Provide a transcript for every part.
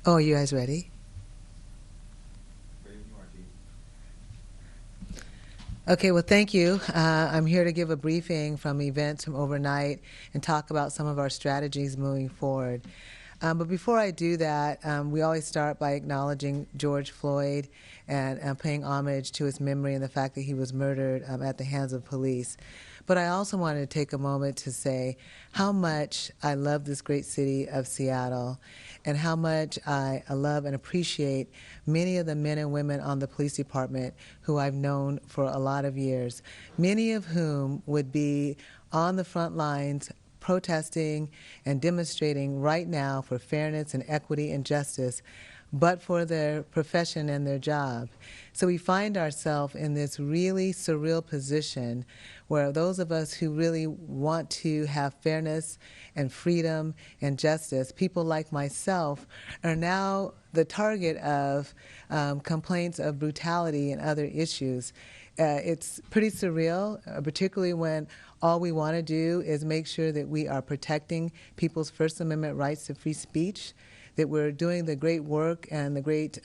Oh, are you guys ready? Okay, well, thank you. I'm here to give a briefing from events from overnight and talk about some of our strategies moving forward. But before I do that, we always start by acknowledging George Floyd and paying homage to his memory and the fact that he was murdered at the hands of police. But I also wanted to take a moment to say how much I love this great city of Seattle and how much I love and appreciate many of the men and women on the police department who I've known for a lot of years, many of whom would be on the front lines protesting and demonstrating right now for fairness and equity and justice, but for their profession and their job. So we find ourselves in this really surreal position where those of us who really want to have fairness and freedom and justice, people like myself, are now the target of complaints of brutality and other issues. It's pretty surreal, particularly when all we want to do is make sure that we are protecting people's First Amendment rights to free speech, that we're doing the great work and the great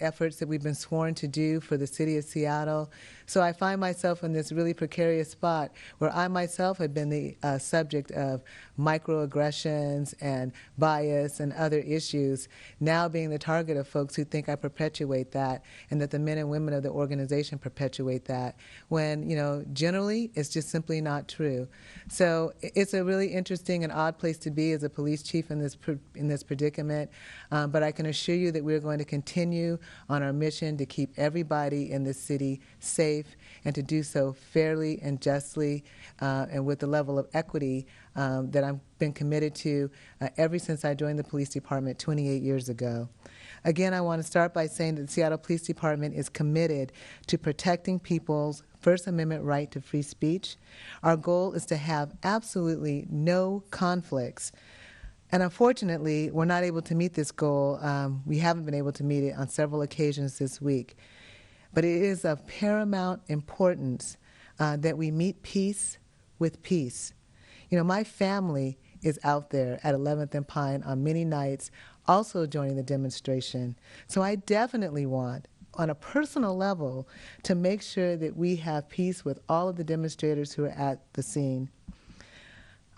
efforts that we've been sworn to do for the city of Seattle. So I find myself in this really precarious spot where I myself have been the subject of microaggressions and bias and other issues, now being the target of folks who think I perpetuate that and that the men and women of the organization perpetuate that, when, generally it's just simply not true. So it's a really interesting and odd place to be as a police chief in this predicament, but I can assure you that we're going to continue on our mission to keep everybody in this city safe and to do so fairly and justly and with the level of equity that I've been committed to ever since I joined the police department 28 years ago. Again, I want to start by saying that the Seattle Police Department is committed to protecting people's First Amendment right to free speech. Our goal is to have absolutely no conflicts. And unfortunately, we're not able to meet this goal. We haven't been able to meet it on several occasions this week. But it is of paramount importance that we meet peace with peace. My family is out there at 11th and Pine on many nights, also joining the demonstration. So I definitely want, on a personal level, to make sure that we have peace with all of the demonstrators who are at the scene.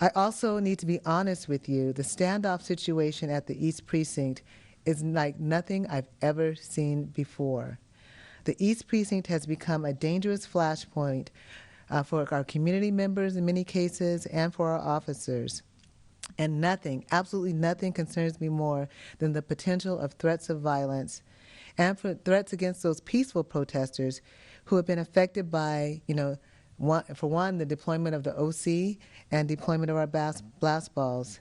I also need to be honest with you. The standoff situation at the East Precinct is like nothing I've ever seen before. The East Precinct has become a dangerous flashpoint for our community members in many cases and for our officers. And nothing, absolutely nothing concerns me more than the potential of threats of violence and for threats against those peaceful protesters who have been affected by, for one, the deployment of the OC and deployment of our blast balls.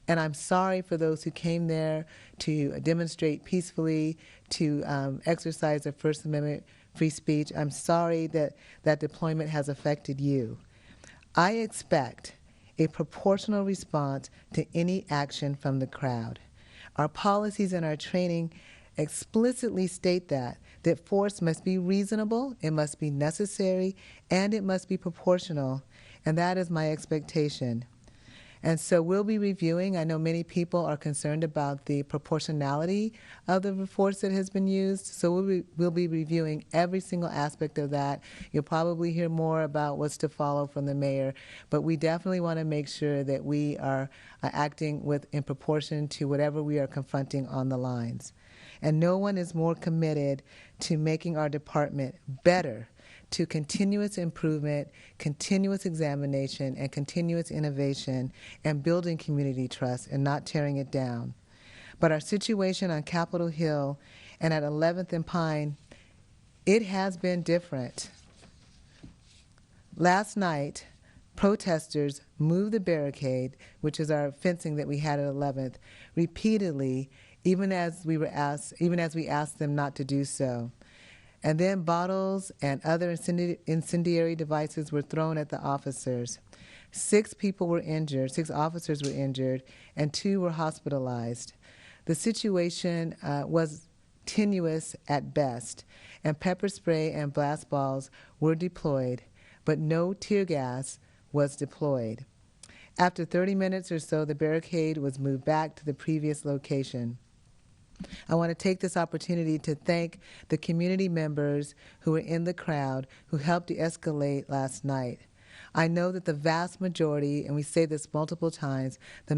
And I'm sorry for those who came there to demonstrate peacefully, to exercise their First Amendment free speech. I'm sorry that that deployment has affected you. I expect a proportional response to any action from the crowd. Our policies and our training explicitly state that force must be reasonable, it must be necessary, and it must be proportional. And that is my expectation. And so we'll be reviewing. I know many people are concerned about the proportionality of the force that has been used. So we'll be reviewing every single aspect of that. You'll probably hear more about what's to follow from the mayor. But we definitely want to make sure that we are acting in proportion to whatever we are confronting on the lines. And no one is more committed to making our department better, to continuous improvement, continuous examination, and continuous innovation, and building community trust and not tearing it down. But our situation on Capitol Hill and at 11th and Pine, it has been different. Last night, protesters moved the barricade, which is our fencing that we had at 11th, repeatedly, even as we asked them not to do so. And then bottles and other incendiary devices were thrown at the officers. 6 officers were injured, and 2 were hospitalized. The situation was tenuous at best, and pepper spray and blast balls were deployed, but no tear gas was deployed. After 30 minutes or so, the barricade was moved back to the previous location. I want to take this opportunity to thank the community members who were in the crowd who helped de-escalate last night. I know that the vast majority, and we say this multiple times, the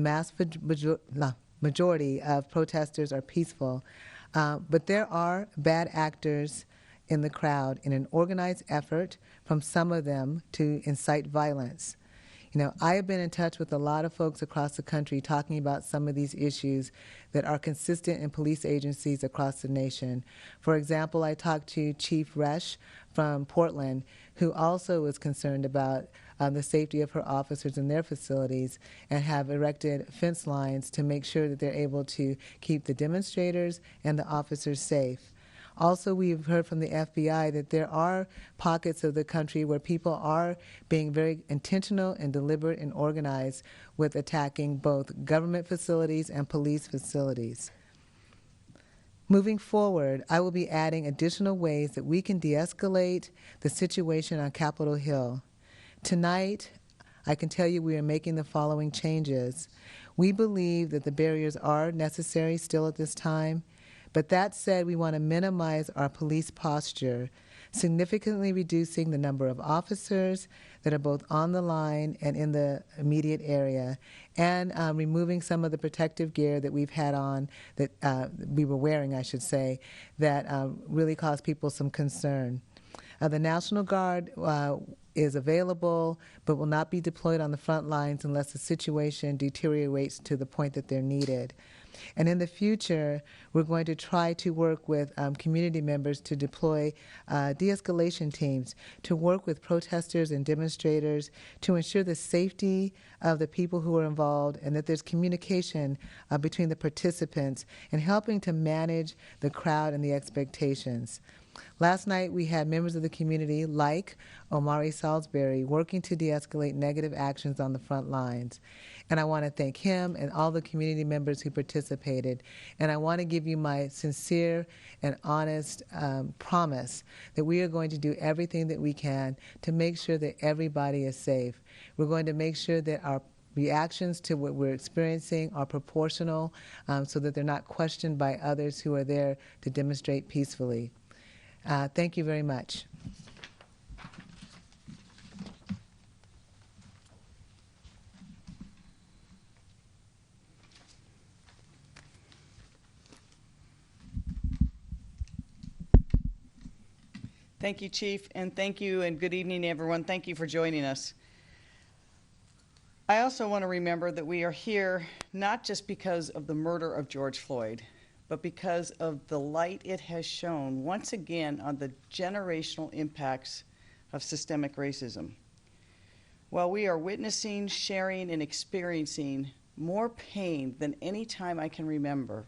majority of protesters are peaceful, but there are bad actors in the crowd in an organized effort from some of them to incite violence. You know, I have been in touch with a lot of folks across the country talking about some of these issues that are consistent in police agencies across the nation. For example, I talked to Chief Resch from Portland, who also was concerned about the safety of her officers in their facilities and have erected fence lines to make sure that they're able to keep the demonstrators and the officers safe. Also, we've heard from the FBI that there are pockets of the country where people are being very intentional and deliberate and organized with attacking both government facilities and police facilities. Moving forward, I will be adding additional ways that we can de-escalate the situation on Capitol Hill. Tonight, I can tell you we are making the following changes. We believe that the barriers are necessary still at this time. But that said, we want to minimize our police posture, significantly reducing the number of officers that are both on the line and in the immediate area, and removing some of the protective gear that we've had on, that we were wearing, I should say, that really caused people some concern. The National Guard is available, but will not be deployed on the front lines unless the situation deteriorates to the point that they're needed. And in the future, we're going to try to work with community members to deploy de-escalation teams to work with protesters and demonstrators to ensure the safety of the people who are involved and that there's communication between the participants and helping to manage the crowd and the expectations. Last night, we had members of the community, like Omari Salisbury, working to de-escalate negative actions on the front lines. And I want to thank him and all the community members who participated. And I want to give you my sincere and honest promise that we are going to do everything that we can to make sure that everybody is safe. We're going to make sure that our reactions to what we're experiencing are proportional so that they're not questioned by others who are there to demonstrate peacefully. Thank you very much. Thank you, Chief, and thank you, and good evening, everyone. Thank you for joining us. I also want to remember that we are here not just because of the murder of George Floyd, but because of the light it has shown once again on the generational impacts of systemic racism. While we are witnessing, sharing, and experiencing more pain than any time I can remember,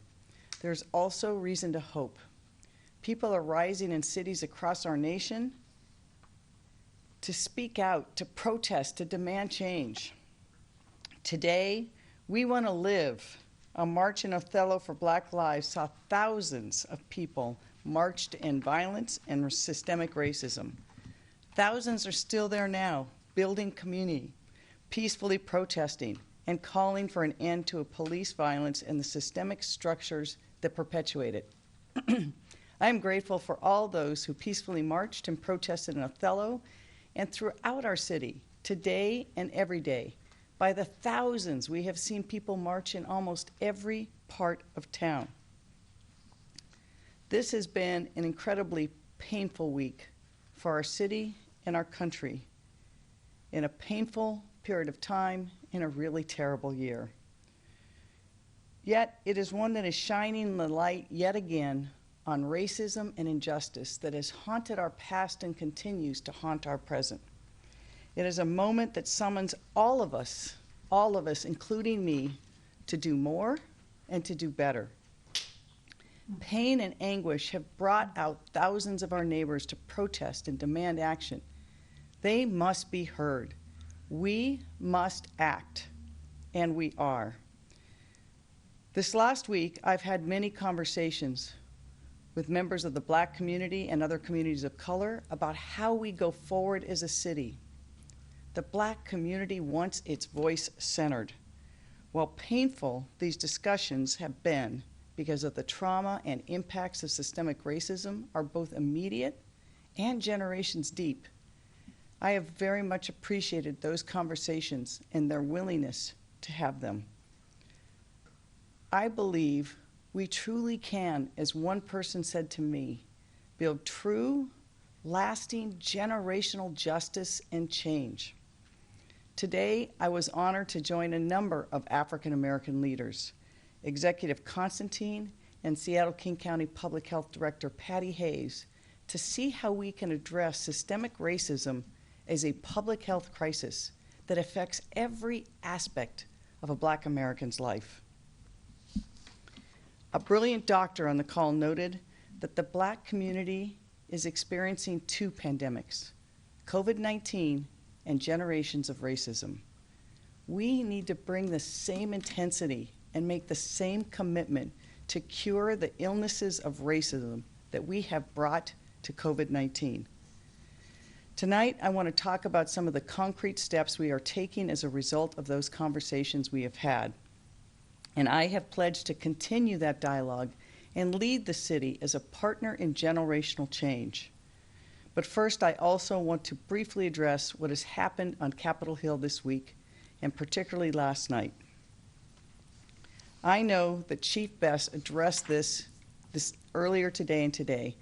there's also reason to hope. People are rising in cities across our nation to speak out, to protest, to demand change. Today, We Want to Live, a march in Othello for Black Lives, saw thousands of people marched in violence and systemic racism. Thousands are still there now, building community, peacefully protesting, and calling for an end to police violence and the systemic structures that perpetuate it. I am grateful for all those who peacefully marched and protested in Othello and throughout our city, today and every day. By the thousands, we have seen people march in almost every part of town. This has been an incredibly painful week for our city and our country, in a painful period of time, in a really terrible year. Yet, it is one that is shining the light yet again on racism and injustice that has haunted our past and continues to haunt our present. It is a moment that summons all of us, including me, to do more and to do better. Pain and anguish have brought out thousands of our neighbors to protest and demand action. They must be heard. We must act, and we are. This last week, I've had many conversations with members of the Black community and other communities of color about how we go forward as a city. The Black community wants its voice centered. While painful these discussions have been because of the trauma and impacts of systemic racism are both immediate and generations deep, I have very much appreciated those conversations and their willingness to have them. I believe we truly can, as one person said to me, build true, lasting, generational justice and change. Today, I was honored to join a number of African American leaders, Executive Constantine and Seattle King County Public Health Director Patty Hayes, to see how we can address systemic racism as a public health crisis that affects every aspect of a Black American's life. A brilliant doctor on the call noted that the Black community is experiencing two pandemics, COVID-19 and generations of racism. We need to bring the same intensity and make the same commitment to cure the illnesses of racism that we have brought to COVID-19. Tonight, I want to talk about some of the concrete steps we are taking as a result of those conversations we have had. And I have pledged to continue that dialogue and lead the city as a partner in generational change. But first, I also want to briefly address what has happened on Capitol Hill this week, and particularly last night. I know that Chief Best addressed this earlier today,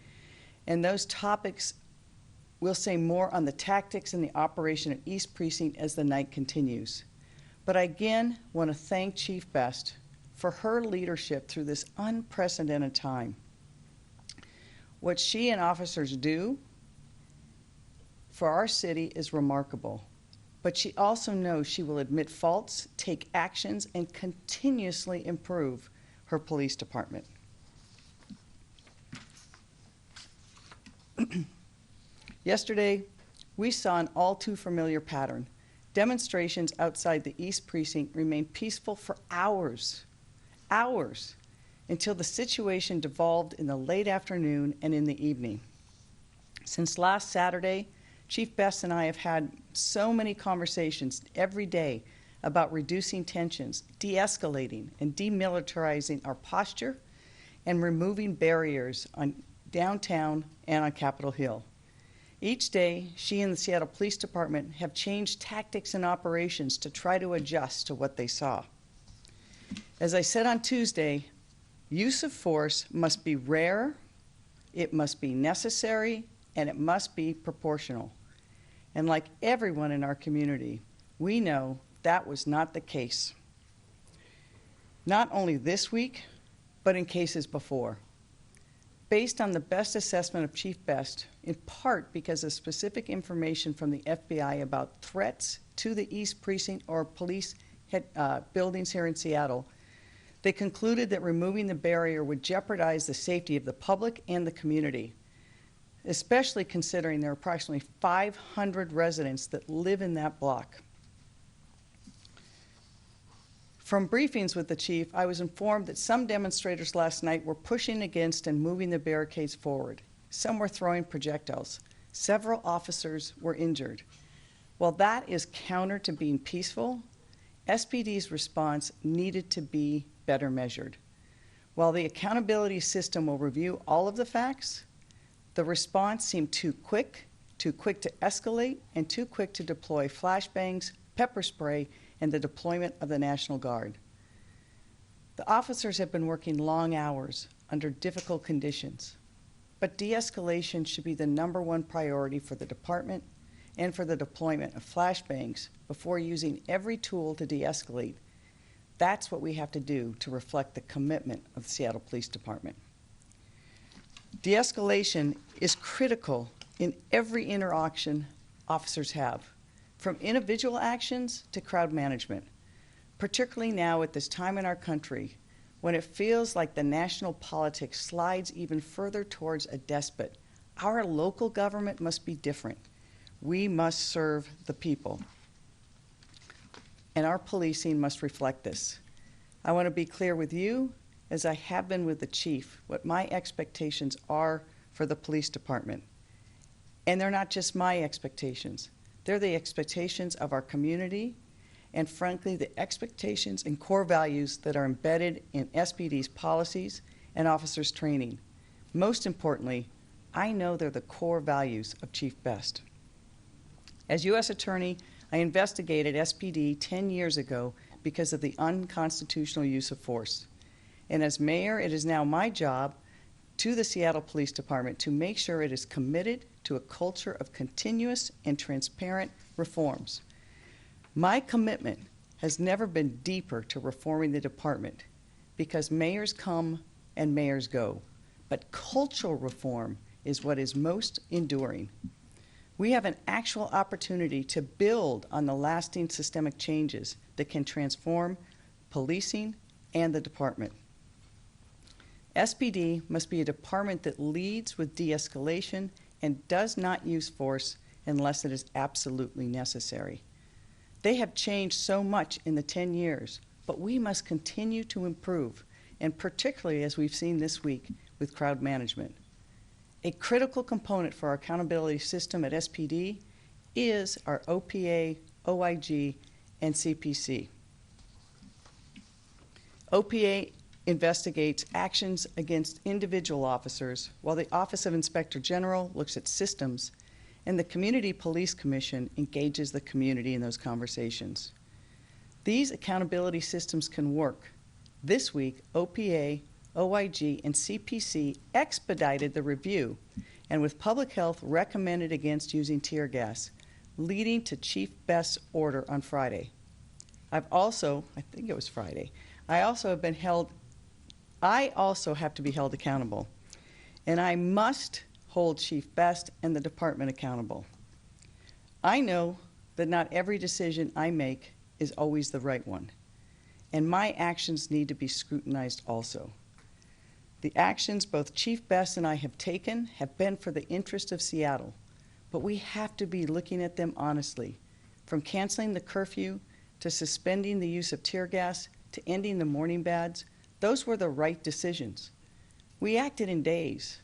and those topics will say more on the tactics and the operation at East Precinct as the night continues. But I again want to thank Chief Best for her leadership through this unprecedented time. What she and officers do for our city is remarkable, but she also knows she will admit faults, take actions, and continuously improve her police department. Yesterday, we saw an all too familiar pattern. Demonstrations outside the East Precinct remained peaceful for hours, until the situation devolved in the late afternoon and in the evening. Since last Saturday, Chief Best and I have had so many conversations every day about reducing tensions, de-escalating, and demilitarizing our posture, and removing barriers on downtown and on Capitol Hill. Each day, she and the Seattle Police Department have changed tactics and operations to try to adjust to what they saw. As I said on Tuesday, use of force must be rare, it must be necessary, and it must be proportional. And like everyone in our community, we know that was not the case. Not only this week, but in cases before. Based on the best assessment of Chief Best, in part because of specific information from the FBI about threats to the East Precinct or police buildings here in Seattle, they concluded that removing the barrier would jeopardize the safety of the public and the community, especially considering there are approximately 500 residents that live in that block. From briefings with the chief, I was informed that some demonstrators last night were pushing against and moving the barricades forward. Some were throwing projectiles. Several officers were injured. While that is counter to being peaceful, SPD's response needed to be better measured. While the accountability system will review all of the facts, the response seemed too quick to escalate, and too quick to deploy flashbangs, pepper spray, and the deployment of the National Guard. The officers have been working long hours under difficult conditions, but de-escalation should be the #1 priority for the department and for the deployment of flashbangs before using every tool to de-escalate. That's what we have to do to reflect the commitment of the Seattle Police Department. De-escalation is critical in every interaction officers have, from individual actions to crowd management, particularly now at this time in our country when it feels like the national politics slides even further towards a despot. Our local government must be different. We must serve the people. And our policing must reflect this. I want to be clear with you, as I have been with the chief, what my expectations are for the police department. And they're not just my expectations, They're the expectations of our community and, frankly, the expectations and core values that are embedded in SPD's policies and officers' training. Most importantly, I know they're the core values of Chief Best. As U.S. Attorney, I investigated SPD 10 years ago because of the unconstitutional use of force. And as mayor, it is now my job to the Seattle Police Department to make sure it is committed to a culture of continuous and transparent reforms. My commitment has never been deeper to reforming the department because mayors come and mayors go, but cultural reform is what is most enduring. We have an actual opportunity to build on the lasting systemic changes that can transform policing and the department. SPD must be a department that leads with de-escalation and does not use force unless it is absolutely necessary. They have changed so much in the 10 years, but we must continue to improve, and particularly as we've seen this week with crowd management. A critical component for our accountability system at SPD is our OPA, OIG, and CPC. OPA investigates actions against individual officers, while the Office of Inspector General looks at systems, and the Community Police Commission engages the community in those conversations. These accountability systems can work. This week, OPA, OIG, and CPC expedited the review, and with public health recommended against using tear gas, leading to Chief Best's order on Friday. I think it was Friday, I also have to be held accountable, and I must hold Chief Best and the department accountable. I know that not every decision I make is always the right one, and my actions need to be scrutinized also. The actions both Chief Best and I have taken have been for the interest of Seattle, but we have to be looking at them honestly, from canceling the curfew to suspending the use of tear gas to ending the morning bads. Those were the right decisions. We acted in days,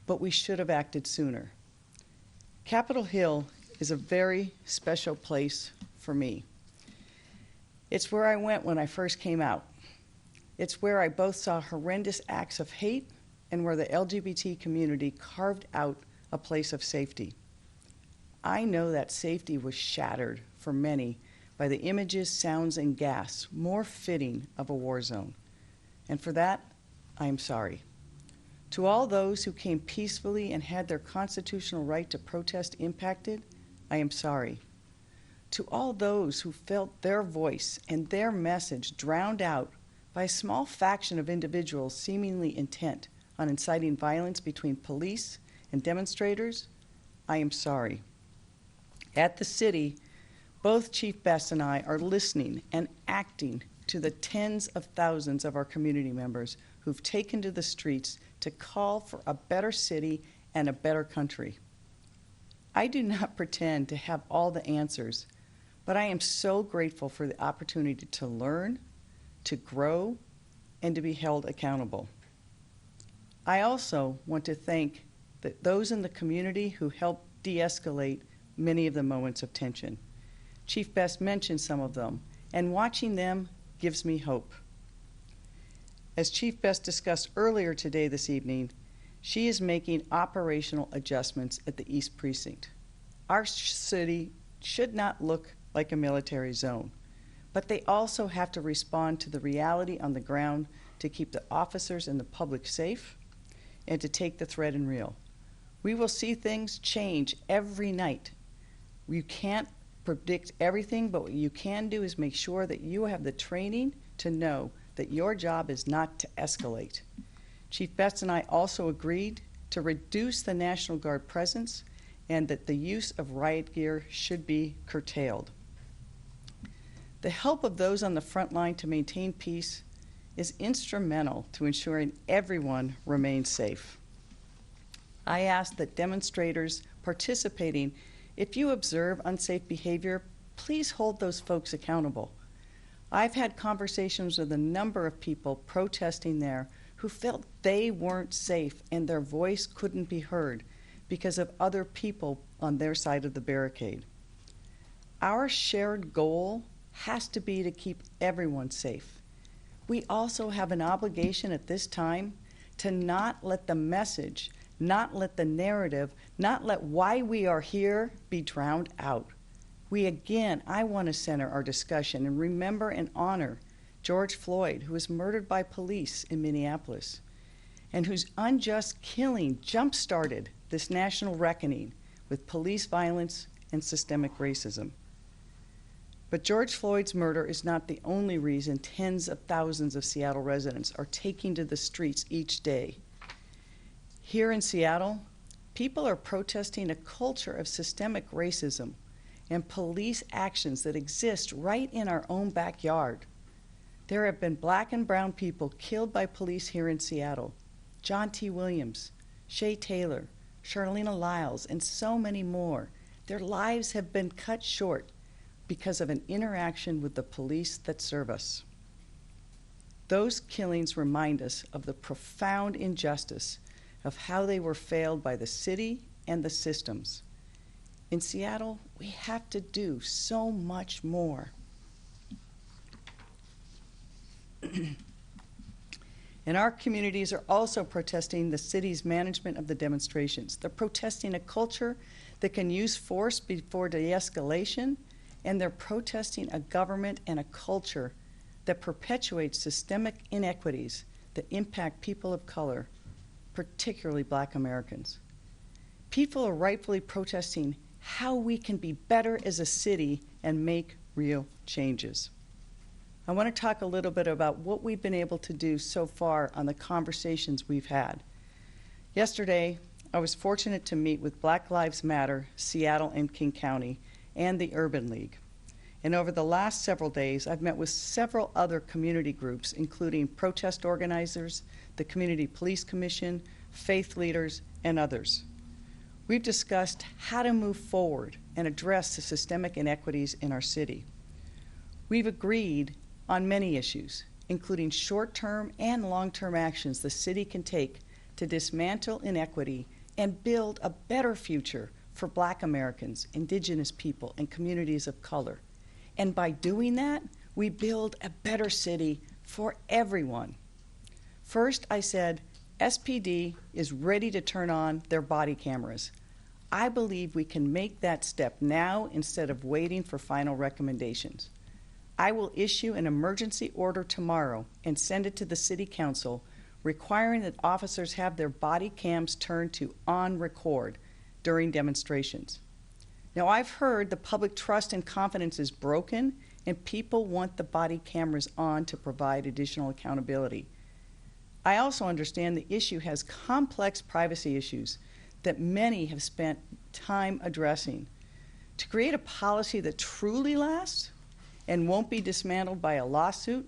but we should have acted sooner. Capitol Hill is a very special place for me. It's where I went when I first came out. It's where I both saw horrendous acts of hate and where the LGBT community carved out a place of safety. I know that safety was shattered for many by the images, sounds, and gas more fitting of a war zone. And for that, I am sorry. To all those who came peacefully and had their constitutional right to protest impacted, I am sorry. To all those who felt their voice and their message drowned out by a small faction of individuals seemingly intent on inciting violence between police and demonstrators, I am sorry. At the city, both Chief Best and I are listening and acting to the tens of thousands of our community members who've taken to the streets to call for a better city and a better country. I do not pretend to have all the answers, but I am so grateful for the opportunity to learn, to grow, and to be held accountable. I also want to thank those in the community who helped de-escalate many of the moments of tension. Chief Best mentioned some of them, and watching them gives me hope. As Chief Best discussed earlier this evening, she is making operational adjustments at the East Precinct. Our city should not look like a military zone, but they also have to respond to the reality on the ground to keep the officers and the public safe and to take the threat in real. We will see things change every night. You can't predict everything, but what you can do is make sure that you have the training to know that your job is not to escalate. Chief Best and I also agreed to reduce the National Guard presence and that the use of riot gear should be curtailed. The help of those on the front line to maintain peace is instrumental to ensuring everyone remains safe. I ask that demonstrators participating, if you observe unsafe behavior, please hold those folks accountable. I've had conversations with a number of people protesting there who felt they weren't safe and their voice couldn't be heard because of other people on their side of the barricade. Our shared goal has to be to keep everyone safe. We also have an obligation at this time to not let the message, not let the narrative, not let why we are here be drowned out. I want to center our discussion and remember and honor George Floyd, who was murdered by police in Minneapolis, and whose unjust killing jump-started this national reckoning with police violence and systemic racism. But George Floyd's murder is not the only reason tens of thousands of Seattle residents are taking to the streets each day. Here in Seattle, people are protesting a culture of systemic racism and police actions that exist right in our own backyard. There have been Black and brown people killed by police here in Seattle. John T. Williams, Shay Taylor, Charlena Lyles, and so many more. Their lives have been cut short because of an interaction with the police that serve us. Those killings remind us of the profound injustice of how they were failed by the city and the systems. In Seattle, we have to do so much more. And our communities are also protesting the city's management of the demonstrations. They're protesting a culture that can use force before de-escalation, and they're protesting a government and a culture that perpetuates systemic inequities that impact people of color, particularly Black Americans. People are rightfully protesting how we can be better as a city and make real changes. I want to talk a little bit about what we've been able to do so far on the conversations we've had. Yesterday, I was fortunate to meet with Black Lives Matter, Seattle and King County, and the Urban League. And over the last several days, I've met with several other community groups, including protest organizers, the Community Police Commission, faith leaders, and others. We've discussed how to move forward and address the systemic inequities in our city. We've agreed on many issues, including short-term and long-term actions the city can take to dismantle inequity and build a better future for Black Americans, Indigenous people, and communities of color. And by doing that, we build a better city for everyone. First, I said, SPD is ready to turn on their body cameras. I believe we can make that step now instead of waiting for final recommendations. I will issue an emergency order tomorrow and send it to the City Council requiring that officers have their body cams turned to on record during demonstrations. Now, I've heard the public trust and confidence is broken and people want the body cameras on to provide additional accountability. I also understand the issue has complex privacy issues that many have spent time addressing. To create a policy that truly lasts and won't be dismantled by a lawsuit,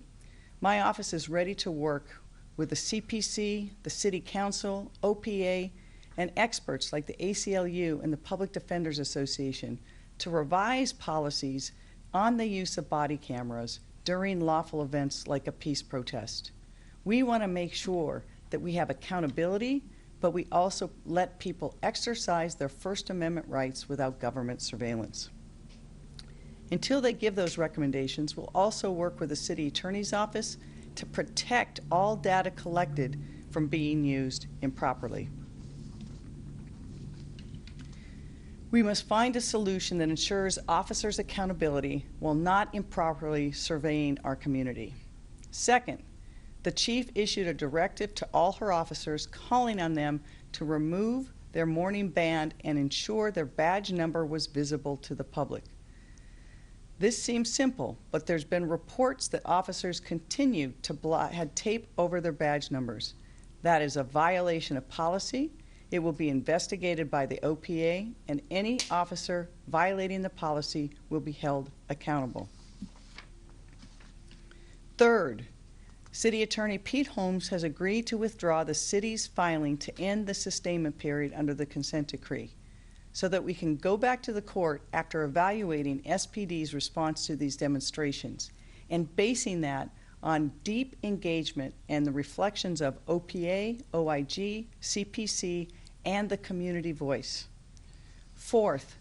my office is ready to work with the CPC, the City Council, OPA, and experts like the ACLU and the Public Defenders Association to revise policies on the use of body cameras during lawful events like a peace protest. We want to make sure that we have accountability, but we also let people exercise their First Amendment rights without government surveillance. Until they give those recommendations, we'll also work with the City Attorney's Office to protect all data collected from being used improperly. We must find a solution that ensures officers' accountability while not improperly surveying our community. Second, the chief issued a directive to all her officers calling on them to remove their morning band and ensure their badge number was visible to the public. This seems simple, but there's been reports that officers continue to had tape over their badge numbers. That is a violation of policy. It will be investigated by the OPA, and any officer violating the policy will be held accountable. Third, City Attorney Pete Holmes has agreed to withdraw the city's filing to end the sustainment period under the consent decree, so that we can go back to the court after evaluating SPD's response to these demonstrations and basing that on deep engagement and the reflections of OPA, OIG, CPC, and the community voice. Fourth,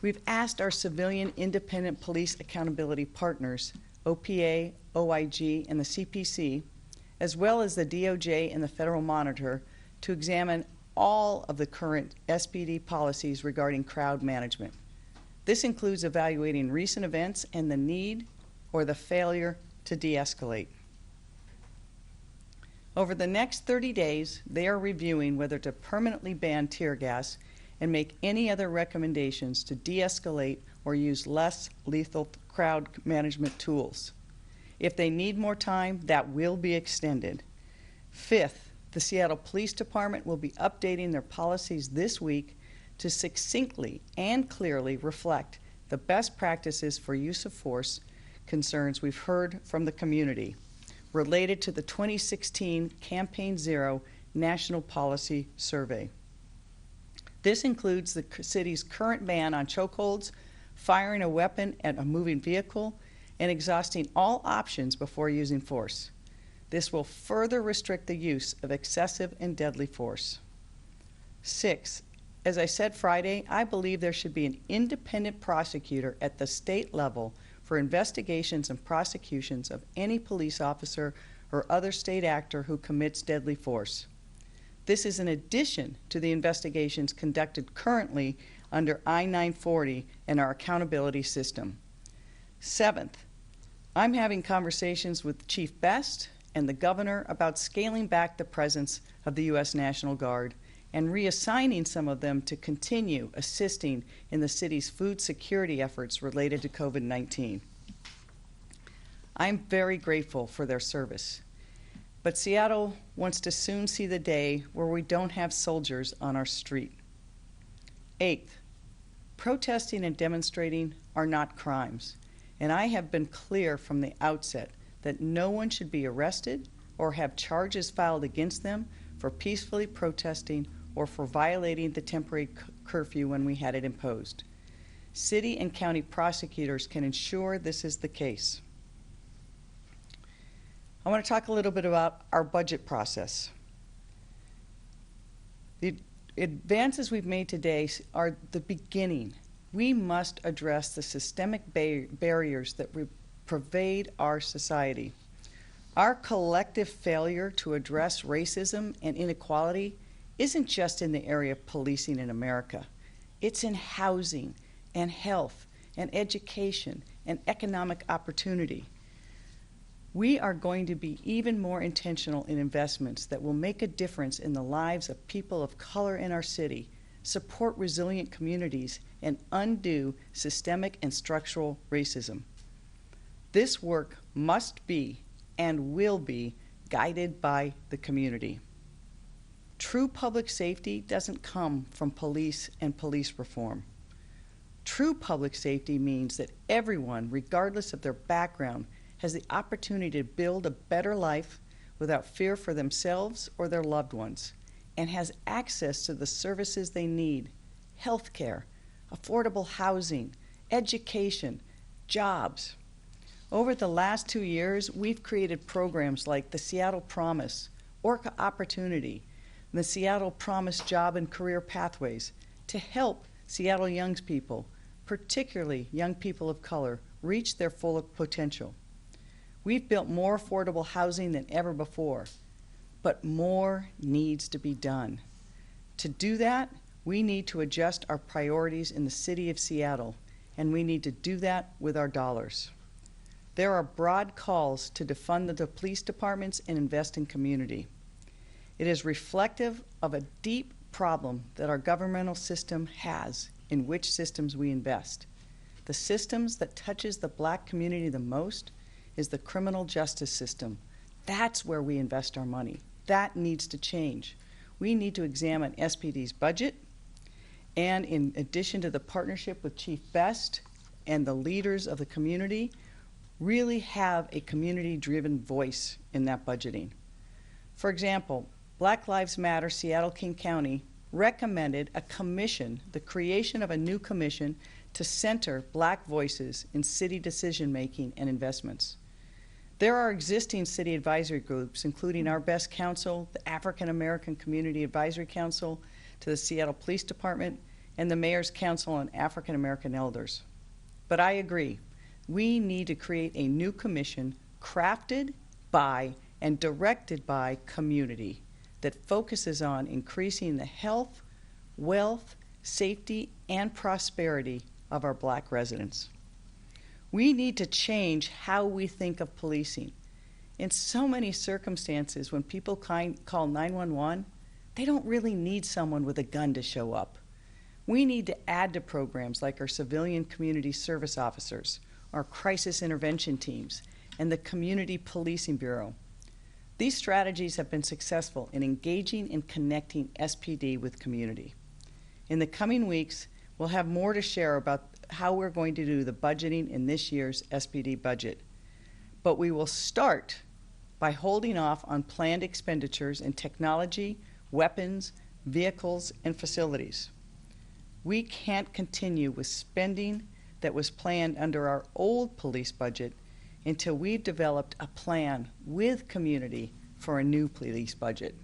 We've asked our civilian independent police accountability partners, OPA, OIG, and the CPC, as well as the DOJ and the Federal Monitor, to examine all of the current SPD policies regarding crowd management. This includes evaluating recent events and the need or the failure to de-escalate. Over the next 30 days, they are reviewing whether to permanently ban tear gas and make any other recommendations to de-escalate or use less lethal crowd management tools. If they need more time, that will be extended. Fifth, the Seattle Police Department will be updating their policies this week to succinctly and clearly reflect the best practices for use of force concerns we've heard from the community related to the 2016 Campaign Zero National Policy Survey. This includes the city's current ban on chokeholds, firing a weapon at a moving vehicle, and exhausting all options before using force. This will further restrict the use of excessive and deadly force. 6, as I said Friday, I believe there should be an independent prosecutor at the state level for investigations and prosecutions of any police officer or other state actor who commits deadly force. This is in addition to the investigations conducted currently under I-940 and our accountability system. 7th, I'm having conversations with Chief Best and the governor about scaling back the presence of the U.S. National Guard and reassigning some of them to continue assisting in the city's food security efforts related to COVID-19. I'm very grateful for their service, but Seattle wants to soon see the day where we don't have soldiers on our street. 8th, protesting and demonstrating are not crimes, and I have been clear from the outset that no one should be arrested or have charges filed against them for peacefully protesting or for violating the temporary curfew when we had it imposed. City and county prosecutors can ensure this is the case. I want to talk a little bit about our budget process. The advances we've made today are the beginning. We must address the systemic barriers that pervade our society. Our collective failure to address racism and inequality isn't just in the area of policing in America. It's in housing and health and education and economic opportunity. We are going to be even more intentional in investments that will make a difference in the lives of people of color in our city, support resilient communities, and undo systemic and structural racism. This work must be and will be guided by the community. True public safety doesn't come from police and police reform. True public safety means that everyone, regardless of their background, has the opportunity to build a better life without fear for themselves or their loved ones, and has access to the services they need: health care, affordable housing, education, jobs. Over the last 2 years, we've created programs like the Seattle Promise, Orca Opportunity, and the Seattle Promise Job and Career Pathways to help Seattle young people, particularly young people of color, reach their full potential. We've built more affordable housing than ever before, but more needs to be done. To do that, we need to adjust our priorities in the city of Seattle, and we need to do that with our dollars. There are broad calls to defund the police departments and invest in community. It is reflective of a deep problem that our governmental system has in which systems we invest. The systems that touches the Black community the most is the criminal justice system. That's where we invest our money. That needs to change. We need to examine SPD's budget, and in addition to the partnership with Chief Best and the leaders of the community, really have a community-driven voice in that budgeting. For example, Black Lives Matter Seattle-King County recommended a commission, the creation of a new commission to center Black voices in city decision-making and investments. There are existing city advisory groups, including our Best Council, the African American Community Advisory Council, to the Seattle Police Department, and the Mayor's Council on African American Elders. But I agree, we need to create a new commission crafted by and directed by community that focuses on increasing the health, wealth, safety, and prosperity of our Black residents. We need to change how we think of policing. In so many circumstances, when people call 911, they don't really need someone with a gun to show up. We need to add to programs like our civilian community service officers, our crisis intervention teams, and the Community Policing Bureau. These strategies have been successful in engaging and connecting SPD with community. In the coming weeks, we'll have more to share about how we're going to do the budgeting in this year's SPD budget. But we will start by holding off on planned expenditures in technology, weapons, vehicles, and facilities. We can't continue with spending that was planned under our old police budget until we've developed a plan with community for a new police budget.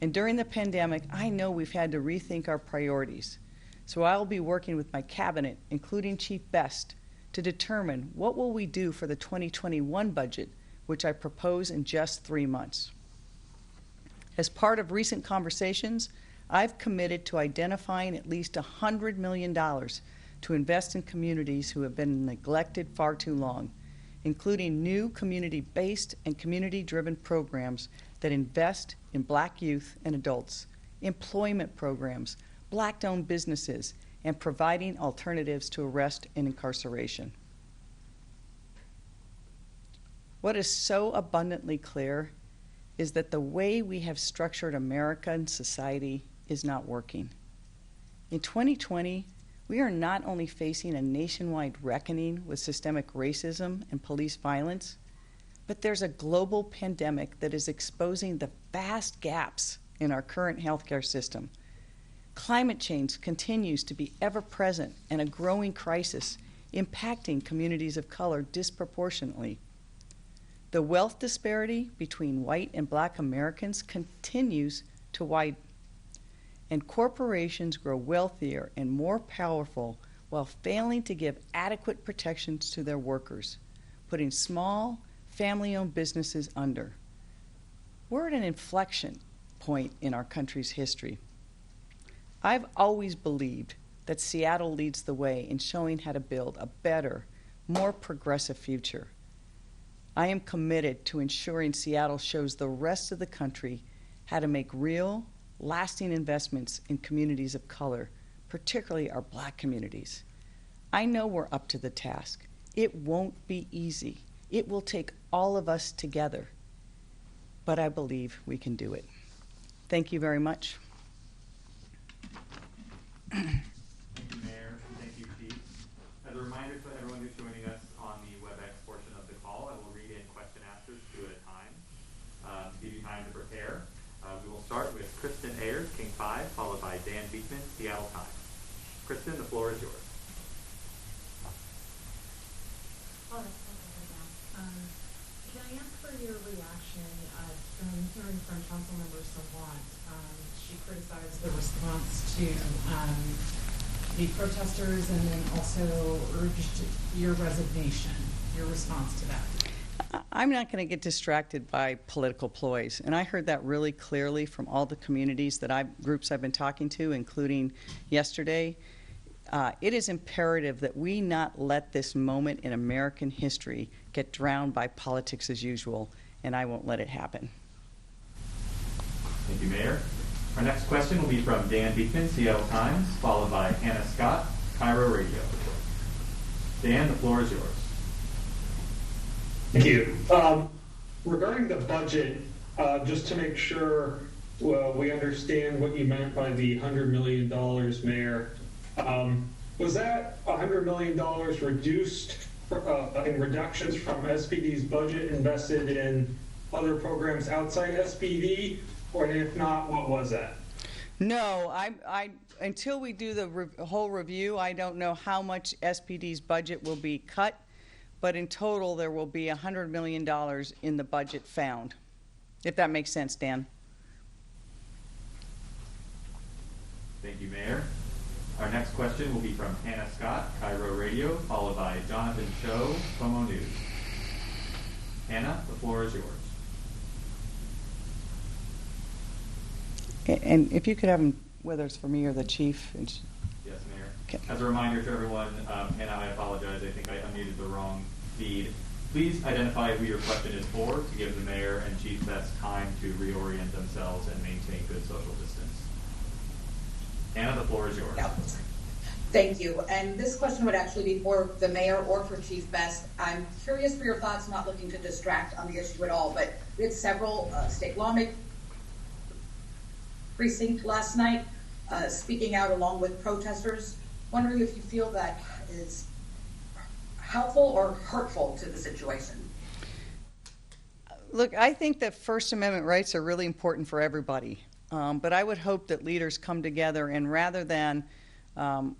And during the pandemic, I know we've had to rethink our priorities. So I'll be working with my cabinet, including Chief Best, to determine what will we do for the 2021 budget, which I propose in just 3 months. As part of recent conversations, I've committed to identifying at least $100 million to invest in communities who have been neglected far too long, including new community-based and community-driven programs that invest in Black youth and adults, employment programs, Black-owned businesses, and providing alternatives to arrest and incarceration. What is so abundantly clear is that the way we have structured American society is not working. In 2020, we are not only facing a nationwide reckoning with systemic racism and police violence, but there's a global pandemic that is exposing the vast gaps in our current healthcare system. Climate change continues to be ever present and a growing crisis impacting communities of color disproportionately. The wealth disparity between white and Black Americans continues to widen, and corporations grow wealthier and more powerful while failing to give adequate protections to their workers, putting small, family-owned businesses under. We're at an inflection point in our country's history. I've always believed that Seattle leads the way in showing how to build a better, more progressive future. I am committed to ensuring Seattle shows the rest of the country how to make real, lasting investments in communities of color, particularly our Black communities. I know we're up to the task. It won't be easy. It will take all of us together, but I believe we can do it. Thank you very much. Thank you, Mayor. Thank you, Chief. As a reminder to everyone who's joining us on the WebEx portion of the call, I will read in question answers 2 at a time. To give you time to prepare, we will start with Kristen Ayers, King 5, followed by Dan Beekman, Seattle Times. Kristen, the floor is yours. Can I ask for your reaction from hearing from Councilmember Savant? She criticized the response to the protesters and then also urged your resignation, your response to that. I'm not going to get distracted by political ploys, and I heard that really clearly from all the communities groups I've been talking to, including yesterday. It is imperative that we not let this moment in American history get drowned by politics as usual, and I won't let it happen. Thank you, Mayor. Our next question will be from Dan Beekman, Seattle Times, followed by Hannah Scott, Cairo Radio. Dan, the floor is yours. Thank you. Regarding the budget, just to make sure we understand what you meant by the $100 million, Mayor, was that $100 million reduced in reductions from SPD's budget invested in other programs outside SPD? Or if not, what was that? No, until we do the whole review, I don't know how much SPD's budget will be cut, but in total there will be $100 million in the budget found, if that makes sense, Dan. Thank you, Mayor. Our next question will be from Hannah Scott, Cairo Radio, followed by Jonathan Cho, Como News. Hannah, the floor is yours. And if you could have them, whether it's for me or the chief. Yes, Mayor. Okay. As a reminder to everyone, Hannah, I apologize. I think I unmuted the wrong feed. Please identify who your question is for to give the mayor and chief best time to reorient themselves and maintain good social distance. Hannah, the floor is yours. Yeah. Thank you. And this question would actually be for the mayor or for Chief Best. I'm curious for your thoughts, not looking to distract on the issue at all, but we had several state lawmakers precinct last night speaking out along with protesters. Wondering if you feel that is helpful or hurtful to the situation. Look, I think that First Amendment rights are really important for everybody. But I would hope that leaders come together and rather than, I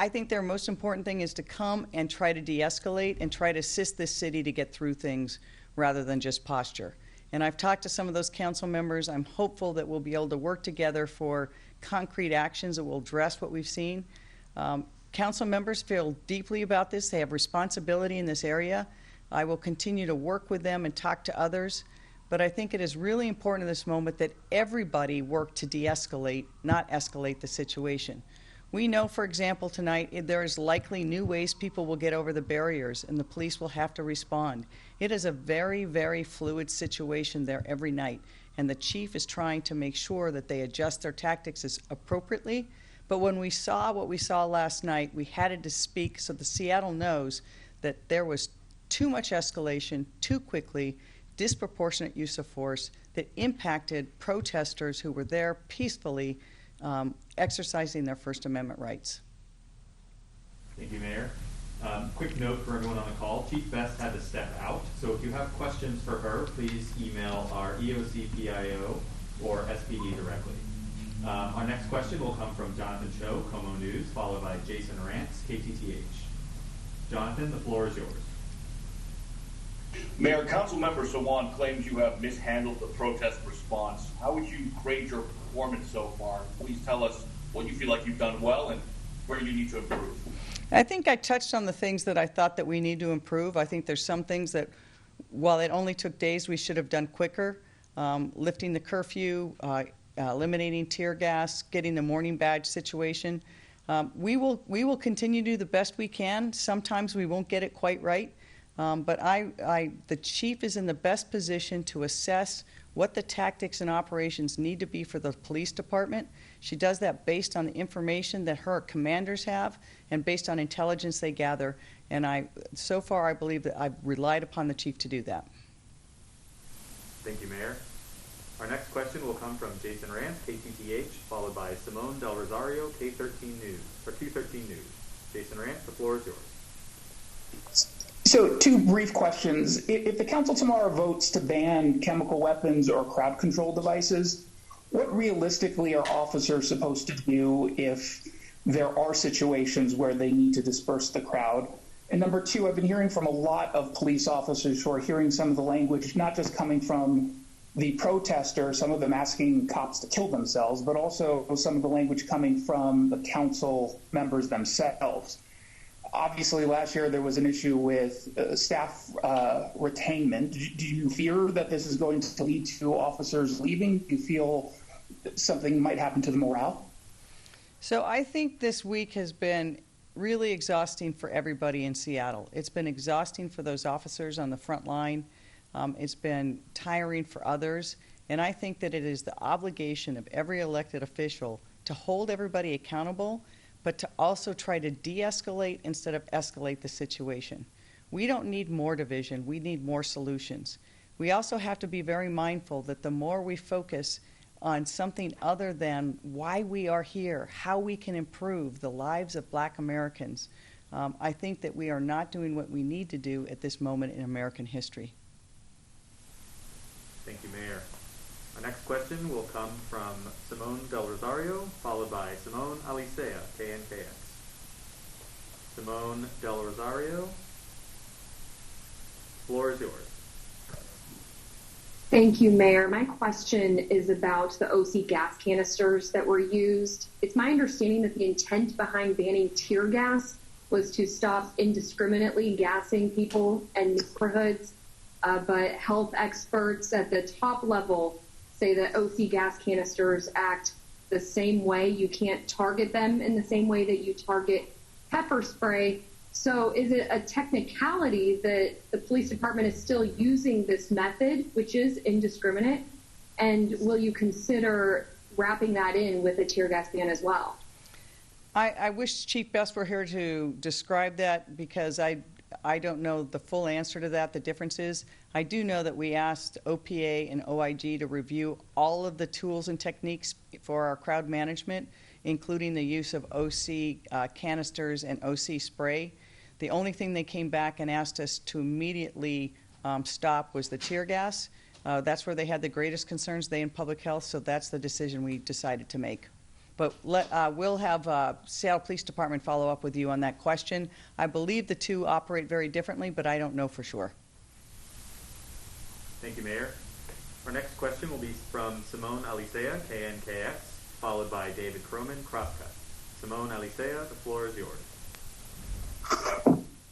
think their most important thing is to come and try to de-escalate and try to assist this city to get through things rather than just posture. And I've talked to some of those council members. I'm hopeful that we'll be able to work together for concrete actions that will address what we've seen. Council members feel deeply about this. They have responsibility in this area. I will continue to work with them and talk to others. But I think it is really important in this moment that everybody work to de-escalate, not escalate the situation. We know, for example, tonight there is likely new ways people will get over the barriers and the police will have to respond. It is a very, very fluid situation there every night. And the chief is trying to make sure that they adjust their tactics as appropriately. But when we saw what we saw last night, we had to speak so the Seattle knows that there was too much escalation too quickly, disproportionate use of force that impacted protesters who were there peacefully exercising their First Amendment rights. Thank you, Mayor. Quick note for everyone on the call, Chief Best had to step out, so if you have questions for her, please email our EOCPIO or SPD directly. Our next question will come from Jonathan Cho, Como News, followed by Jason Rantz, KTTH. Jonathan, the floor is yours. Mayor, Councilmember Sawan claims you have mishandled the protest response. How would you grade your performance so far? Please tell us what you feel like you've done well and where you need to improve. I think I touched on the things that I thought that we need to improve. I think there's some things that, while it only took days, we should have done quicker. Lifting the curfew, eliminating tear gas, getting the morning badge situation. We will continue to do the best we can. Sometimes we won't get it quite right. But the chief is in the best position to assess what the tactics and operations need to be for the police department. She does that based on the information that her commanders have and based on intelligence they gather. And so far, I believe that I've relied upon the chief to do that. Thank you, Mayor. Our next question will come from Jason Rantz, KTTH, followed by Simone Del Rosario, K13 News, or Q13 News. Jason Rantz, the floor is yours. So, two brief questions. If the council tomorrow votes to ban chemical weapons or crowd control devices, what realistically are officers supposed to do if there are situations where they need to disperse the crowd? And number two, I've been hearing from a lot of police officers who are hearing some of the language, not just coming from the protesters, some of them asking cops to kill themselves, but also some of the language coming from the council members themselves. Obviously, last year there was an issue with staff retainment. Do you fear that this is going to lead to officers leaving? Do you feel something might happen to the morale? So I think this week has been really exhausting for everybody in Seattle. It's been exhausting for those officers on the front line. It's been tiring for others. And I think that it is the obligation of every elected official to hold everybody accountable, but to also try to de-escalate instead of escalate the situation. We don't need more division, we need more solutions. We also have to be very mindful that the more we focus on something other than why we are here, how we can improve the lives of Black Americans, I think that we are not doing what we need to do at this moment in American history. Thank you, Mayor. Our next question will come from Simone Del Rosario, followed by Simone Alicea, KNKX. Simone Del Rosario, floor is yours. Thank you, Mayor. My question is about the OC gas canisters that were used. It's my understanding that the intent behind banning tear gas was to stop indiscriminately gassing people and neighborhoods, but health experts at the top level say that OC gas canisters act the same way. You can't target them in the same way that you target pepper spray. So is it a technicality that the police department is still using this method, which is indiscriminate? And will you consider wrapping that in with a tear gas ban as well? I wish Chief Best were here to describe that, because I don't know the full answer to that, the differences. I do know that we asked OPA and OIG to review all of the tools and techniques for our crowd management, including the use of OC canisters and OC spray. The only thing they came back and asked us to immediately stop was the tear gas. That's where they had the greatest concerns, they in public health, so that's the decision we decided to make. But we'll have Seattle Police Department follow up with you on that question. I believe the two operate very differently, but I don't know for sure. Thank you, Mayor. Our next question will be from Simone Alicea, KNKX, followed by David Croman, Crosscut. Simone Alicea, the floor is yours.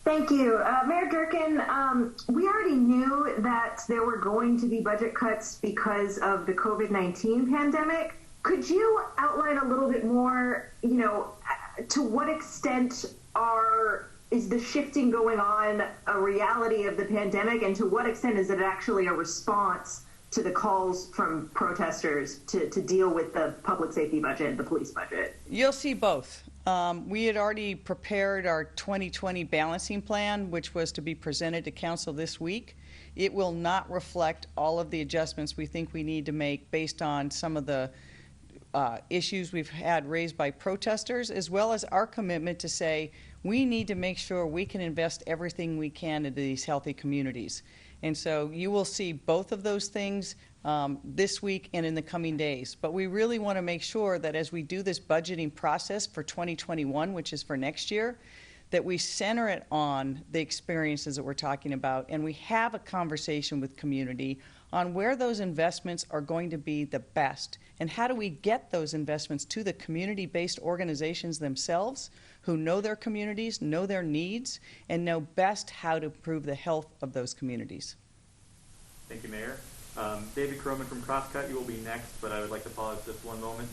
Thank you. Mayor Durkan, we already knew that there were going to be budget cuts because of the COVID-19 pandemic. Could you outline a little bit more, to what extent is the shifting going on a reality of the pandemic, and to what extent is it actually a response to the calls from protesters to deal with the public safety budget, the police budget? You'll see both. We had already prepared our 2020 balancing plan, which was to be presented to Council this week. It will not reflect all of the adjustments we think we need to make based on some of the issues we've had raised by protesters, as well as our commitment to say we need to make sure we can invest everything we can into these healthy communities. And so you will see both of those things this week and in the coming days. But we really want to make sure that as we do this budgeting process for 2021, which is for next year, that we center it on the experiences that we're talking about, and we have a conversation with community on where those investments are going to be the best, and how do we get those investments to the community-based organizations themselves who know their communities, know their needs, and know best how to improve the health of those communities. Thank you, Mayor. David Croman from Crosscut, you will be next, but I would like to pause just one moment.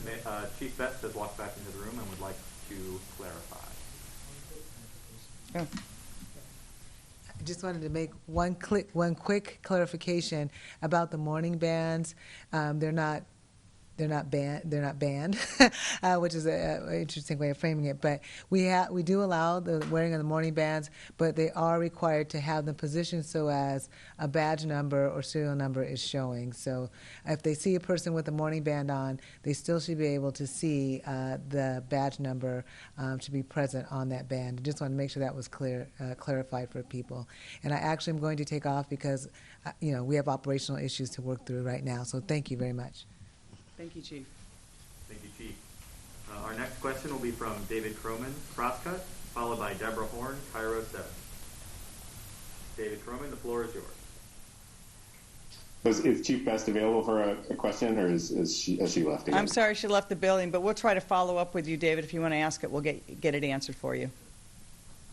Chief Best has walked back into the room and would like to clarify. Oh. I just wanted to make one quick clarification about the morning bands. They're not banned, which is an interesting way of framing it. But we do allow the wearing of the morning bands, but they are required to have them positioned so as a badge number or serial number is showing. So if they see a person with a morning band on, they still should be able to see the badge number to be present on that band. I just want to make sure that was clarified for people. And I actually am going to take off because we have operational issues to work through right now. So thank you very much. Thank you, Chief. Thank you, Chief. Our next question will be from David Croman, Crosscut, followed by Deborah Horn, Cairo 7. David Croman, the floor is yours. Is Chief Best available for a question, or has she left again? I'm sorry she left the building, but we'll try to follow up with you, David. If you want to ask it, we'll get it answered for you.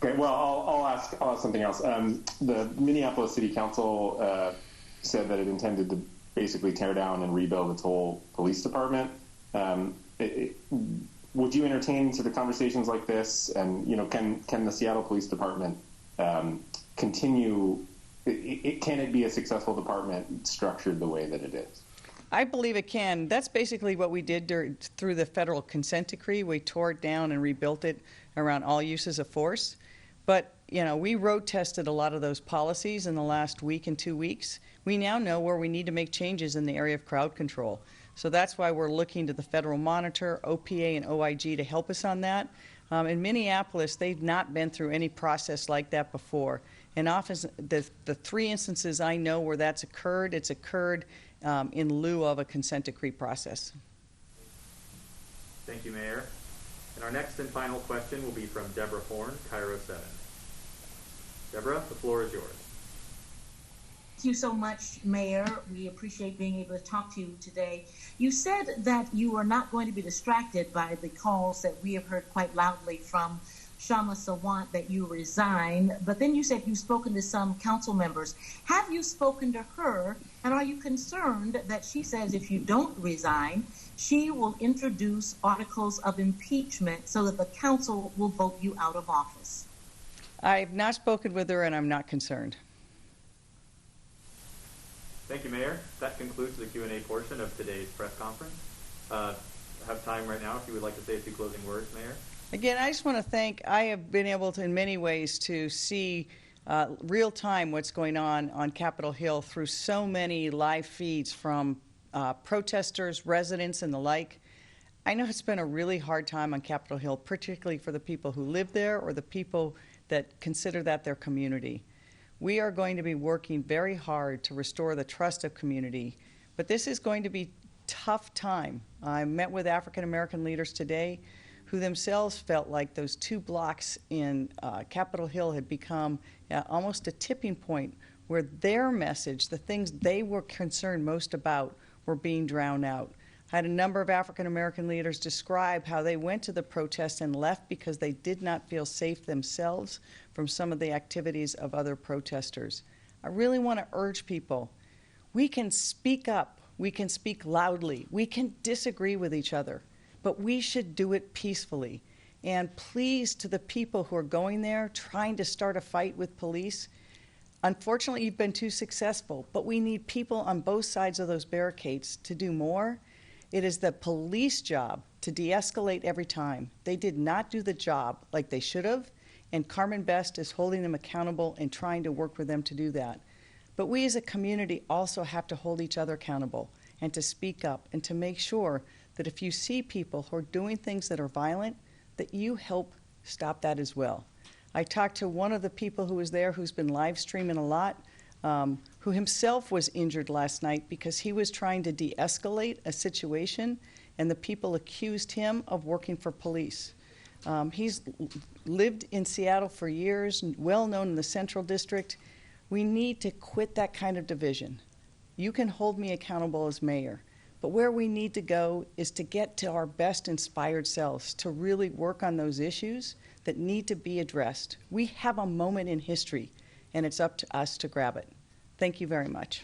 Okay, well, I'll ask something else. The Minneapolis City Council said that it intended to basically tear down and rebuild its whole police department. Would you entertain sort of conversations like this? And can the Seattle Police Department continue? Can it be a successful department structured the way that it is? I believe it can. That's basically what we did through the federal consent decree. We tore it down and rebuilt it around all uses of force. But we road tested a lot of those policies in the last week and 2 weeks. We now know where we need to make changes in the area of crowd control. So that's why we're looking to the federal monitor, OPA, and OIG to help us on that. In Minneapolis, they've not been through any process like that before. And often, the 3 instances I know where that's occurred, it's occurred in lieu of a consent decree process. Thank you, Mayor. And our next and final question will be from Deborah Horn, Cairo 7. Deborah, the floor is yours. you so much, Mayor. We appreciate being able to talk to you today. You said that you are not going to be distracted by the calls that we have heard quite loudly from Shama Sawant that you resign, but then you said you've spoken to some council members. Have you spoken to her, and are you concerned that she says if you don't resign, she will introduce articles of impeachment so that the council will vote you out of office? I've not spoken with her, and I'm not concerned. Thank you, Mayor. That concludes the Q&A portion of today's press conference. Have time right now if you would like to say a few closing words, Mayor. Again, I just want to thank, I have been able to, in many ways, to see real time what's going on Capitol Hill through so many live feeds from protesters, residents, and the like. I know it's been a really hard time on Capitol Hill, particularly for the people who live there or the people that consider that their community. We are going to be working very hard to restore the trust of community, but this is going to be a tough time. I met with African American leaders today who themselves felt like those 2 blocks in Capitol Hill had become almost a tipping point where their message, the things they were concerned most about, were being drowned out. I had a number of African American leaders describe how they went to the protest and left because they did not feel safe themselves from some of the activities of other protesters. I really want to urge people, we can speak up, we can speak loudly, we can disagree with each other, but we should do it peacefully. And please, to the people who are going there trying to start a fight with police, unfortunately you've been too successful, but we need people on both sides of those barricades to do more. It is the police job to de-escalate every time. They did not do the job like they should have, and Carmen Best is holding them accountable and trying to work with them to do that. But we as a community also have to hold each other accountable and to speak up and to make sure that if you see people who are doing things that are violent, that you help stop that as well. I talked to one of the people who was there who's been live streaming a lot, who himself was injured last night because he was trying to de-escalate a situation and the people accused him of working for police. He's lived in Seattle for years, well known in the Central District. We need to quit that kind of division. You can hold me accountable as mayor, but where we need to go is to get to our best inspired selves, to really work on those issues that need to be addressed. We have a moment in history, and it's up to us to grab it. Thank you very much.